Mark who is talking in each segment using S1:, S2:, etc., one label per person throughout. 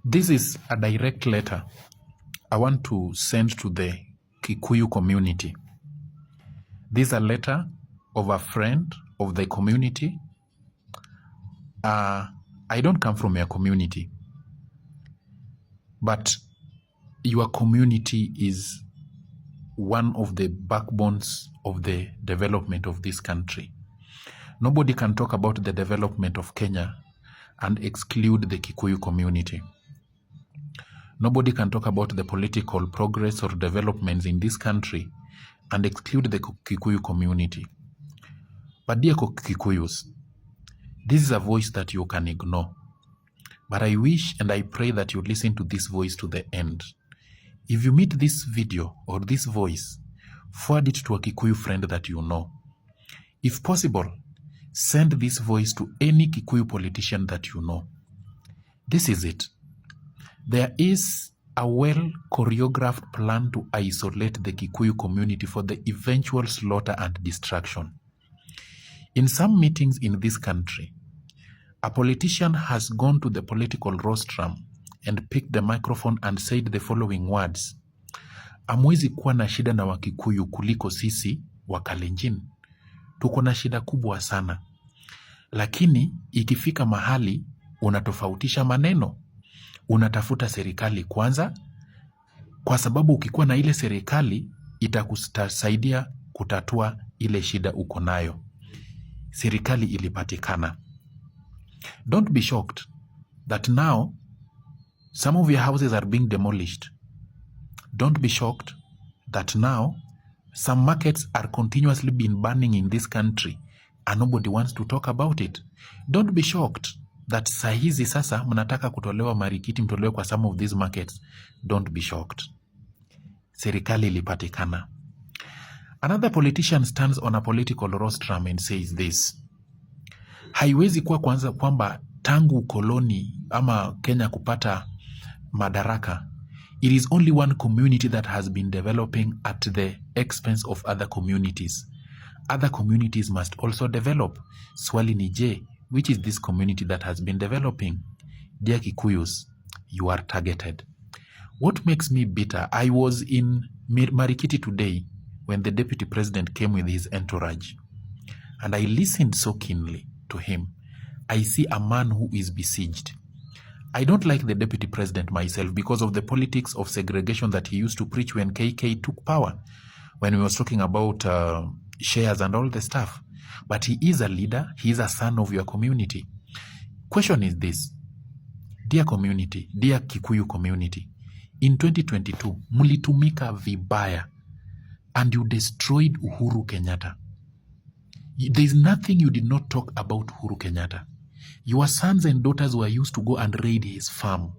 S1: This is a direct letter I want to send to the Kikuyu community. This is a letter of a friend of the community. I don't come from your community, but your community is one of the backbones of the development of this country. Nobody can talk about the development of Kenya and exclude the Kikuyu community. Nobody can talk about the political progress or developments in this country and exclude the Kikuyu community. But dear Kikuyus, this is a voice that you can ignore. But I wish and I pray that you listen to this voice to the end. If you meet this video or this voice, forward it to a Kikuyu friend that you know. If possible, send this voice to any Kikuyu politician that you know. This is it. There is a well-choreographed plan to isolate the Kikuyu community for the eventual slaughter and destruction. In some meetings in this country, a politician has gone to the political rostrum and picked the microphone and said the following words: amwezi kuwa na shida na Wakikuyu kuliko sisi Wakalenjin. Tuko na shida kubwa sana. Lakini ikifika mahali unatofautisha maneno. Unatafuta serikali kwanza, kwa sababu ukikuwa na ile serikali itakusaidia kutatua ile shida uko nayo. Serikali ilipatikana. Don't be shocked that now some of your houses are being demolished. Don't be shocked that now some markets are continuously being burning in this country and nobody wants to talk about it. Don't be shocked that sahizi sasa mnataka kutolewa marikiti mtolewe kwa some of these markets. Don't be shocked. Serikali ilipatikana. Another politician stands on a political rostrum and says this: haiwezi kuwa kwanza kwamba tangu koloni ama Kenya kupata madaraka, it is only one community that has been developing at the expense of other communities. Other communities must also develop. Swali ni je, which is this community that has been developing? Dear Kikuyus, you are targeted. What makes me bitter, I was in Marikiti today when the deputy president came with his entourage, and I listened so keenly to him. I see a man who is besieged. I don't like the deputy president myself because of the politics of segregation that he used to preach when KK took power, when he was talking about shares and all the stuff. But he is a leader. He is a son of your community. Question is this: dear community, dear Kikuyu community, in 2022, mulitumika vibaya and you destroyed Uhuru Kenyatta. There is nothing you did not talk about Uhuru Kenyatta. Your sons and daughters were used to go and raid his farm.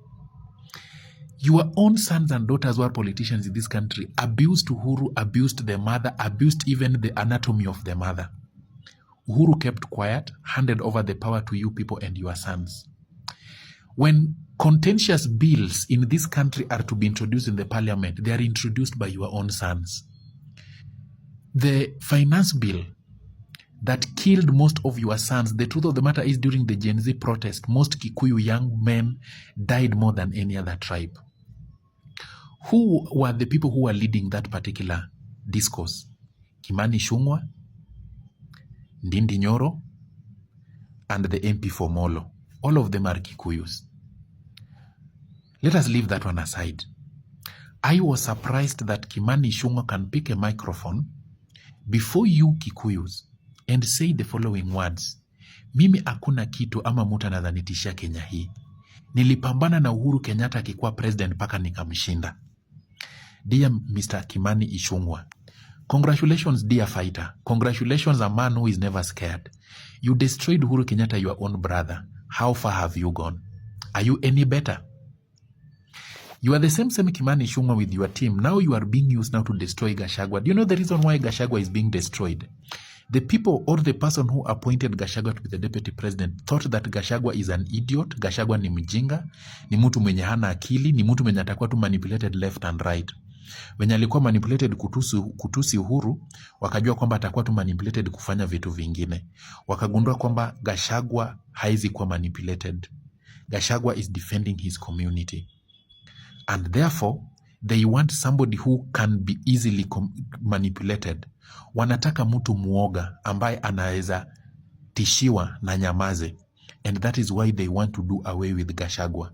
S1: Your own sons and daughters were politicians in this country, abused Uhuru, abused the mother, abused even the anatomy of the mother. Uhuru kept quiet, handed over the power to you people and your sons. When contentious bills in this country are to be introduced in the parliament, they are introduced by your own sons. The finance bill that killed most of your sons, the truth of the matter is, during the Gen Z protest, most Kikuyu young men died more than any other tribe. Who were the people who were leading that particular discourse? Kimani Ichung'wah, Ndindi Nyoro, and the MP for Molo. All of them are Kikuyus. Let us leave that one aside. I was surprised that Kimani Ichung'wah can pick a microphone before you Kikuyus and say the following words: mimi hakuna kitu ama mtu anadhanitisha Kenya hii. Nilipambana na Uhuru Kenyatta akikuwa president paka nikamshinda. Dear Mr. Kimani Ichung'wah, congratulations dear fighter. Congratulations, a man who is never scared. You destroyed Uhuru Kenyatta, your own brother. How far have you gone? Are you any better? You are the same Kimani Ichung'wah with your team. Now you are being used now to destroy Gachagua. Do you know the reason why Gachagua is being destroyed? The people or the person who appointed Gachagua to be the deputy president thought that Gachagua is an idiot. Gachagua ni mjinga, ni mtu mwenye hana akili, ni mtu mwenye atakuwa tu manipulated left and right. Wenye alikuwa manipulated kutusi Uhuru, wakajua kwamba atakuwa tu manipulated kufanya vitu vingine. Wakagundua kwamba Gachagua haizi kuwa manipulated. Gachagua is defending his community. And therefore, they want somebody who can be easily manipulated. Wanataka mtu muoga ambaye anaweza tishiwa na nyamaze. And that is why they want to do away with Gachagua.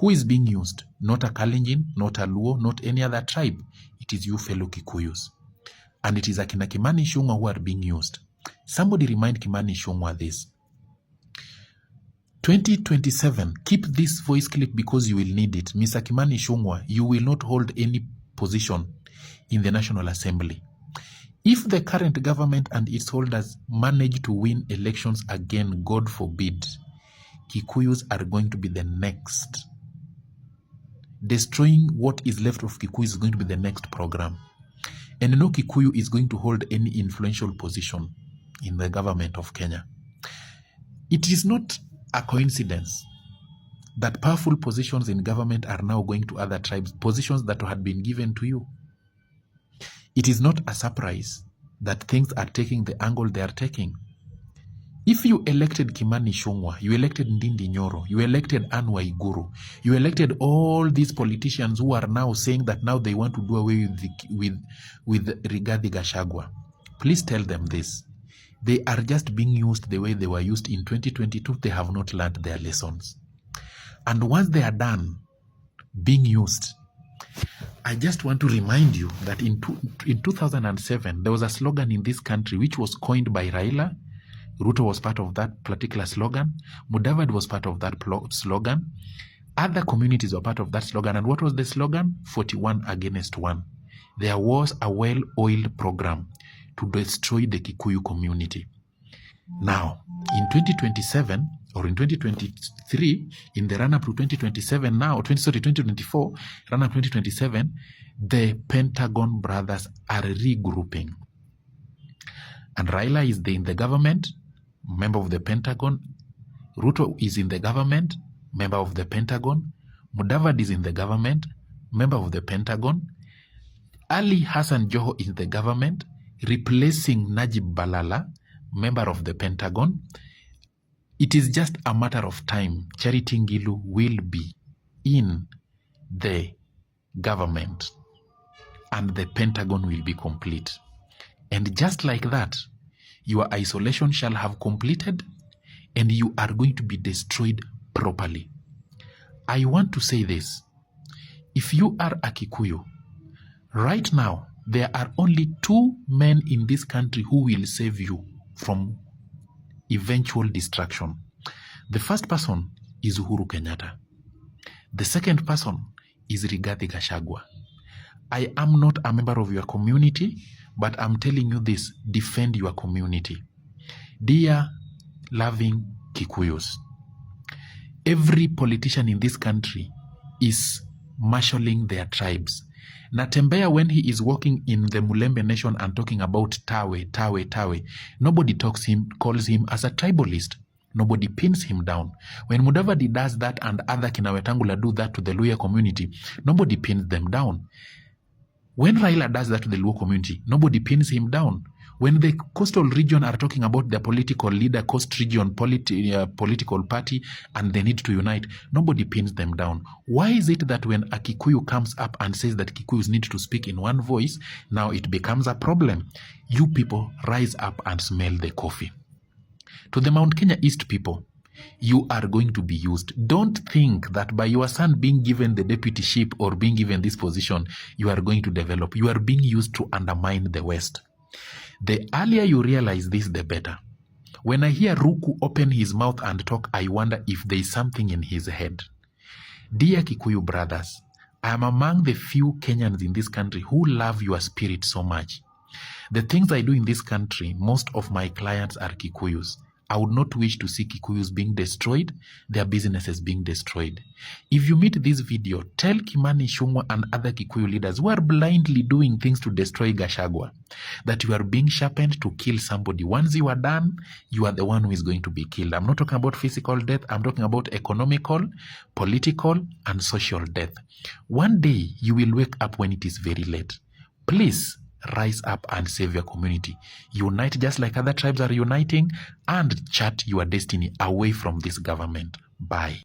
S1: Who is being used? Not a Kalenjin, not a Luo, not any other tribe. It is you fellow Kikuyus. And it is Akina Kimani Ichung'wah who are being used. Somebody remind Kimani Ichung'wah this. 2027, keep this voice clip because you will need it. Mr. Kimani Ichung'wah, you will not hold any position in the National Assembly. If the current government and its holders manage to win elections again, God forbid, Kikuyus are going to be the next. Destroying what is left of Kikuyu is going to be the next program. And no Kikuyu is going to hold any influential position in the government of Kenya. It is not a coincidence that powerful positions in government are now going to other tribes, positions that had been given to you. It is not a surprise that things are taking the angle they are taking. If you elected Kimani Ichung'wah, you elected Ndindi Nyoro, you elected Anne Waiguru, you elected all these politicians who are now saying that now they want to do away with Rigathi Gachagua, please tell them this. They are just being used the way they were used in 2022. They have not learned their lessons. And once they are done being used, I just want to remind you that in 2007, there was a slogan in this country which was coined by Raila. Ruto was part of that particular slogan. Mudavadi was part of that slogan. Other communities were part of that slogan. And what was the slogan? 41 against 1. There was a well-oiled program to destroy the Kikuyu community. Now, in 2027 or in 2023, in the run-up to 2027 now, 2024, run-up 2027, the Pentagon brothers are regrouping. And Raila is in the government, member of the Pentagon. Ruto is in the government, member of the Pentagon. Mudavadi is in the government, member of the Pentagon. Ali Hassan Joho is in the government, replacing Najib Balala, member of the Pentagon. It is just a matter of time. Charity Ngilu will be in the government and the Pentagon will be complete. And just like that, your isolation shall have completed and you are going to be destroyed properly. I want to say this. If you are a Kikuyu, right now, there are only 2 men in this country who will save you from eventual destruction. The first person is Uhuru Kenyatta. The second person is Rigathi Gachagua. I am not a member of your community, but I'm telling you this, defend your community. Dear loving Kikuyus, every politician in this country is marshalling their tribes. Natembeya, when he is walking in the Mulembe Nation and talking about Tawe, nobody calls him as a tribalist. Nobody pins him down. When Mudavadi does that and other Kina Wetangula do that to the Luhya community, nobody pins them down. When Raila does that to the Luo community, nobody pins him down. When the coastal region are talking about their political leader, coast region political party, and they need to unite, nobody pins them down. Why is it that when a Kikuyu comes up and says that Kikuyus need to speak in one voice, now it becomes a problem? You people rise up and smell the coffee. To the Mount Kenya East people, you are going to be used. Don't think that by your son being given the deputyship or being given this position, you are going to develop. You are being used to undermine the West. The earlier you realize this, the better. When I hear Ruku open his mouth and talk, I wonder if there is something in his head. Dear Kikuyu brothers, I am among the few Kenyans in this country who love your spirit so much. The things I do in this country, most of my clients are Kikuyus. I would not wish to see Kikuyus being destroyed, their businesses being destroyed. If you meet this video, tell Kimani Ichung'wah and other Kikuyu leaders who are blindly doing things to destroy Gachagua that you are being sharpened to kill somebody. Once you are done, you are the one who is going to be killed. I'm not talking about physical death. I'm talking about economical, political, and social death. One day, you will wake up when it is very late. Please, rise up and save your community. Unite just like other tribes are uniting and chart your destiny away from this government. Bye.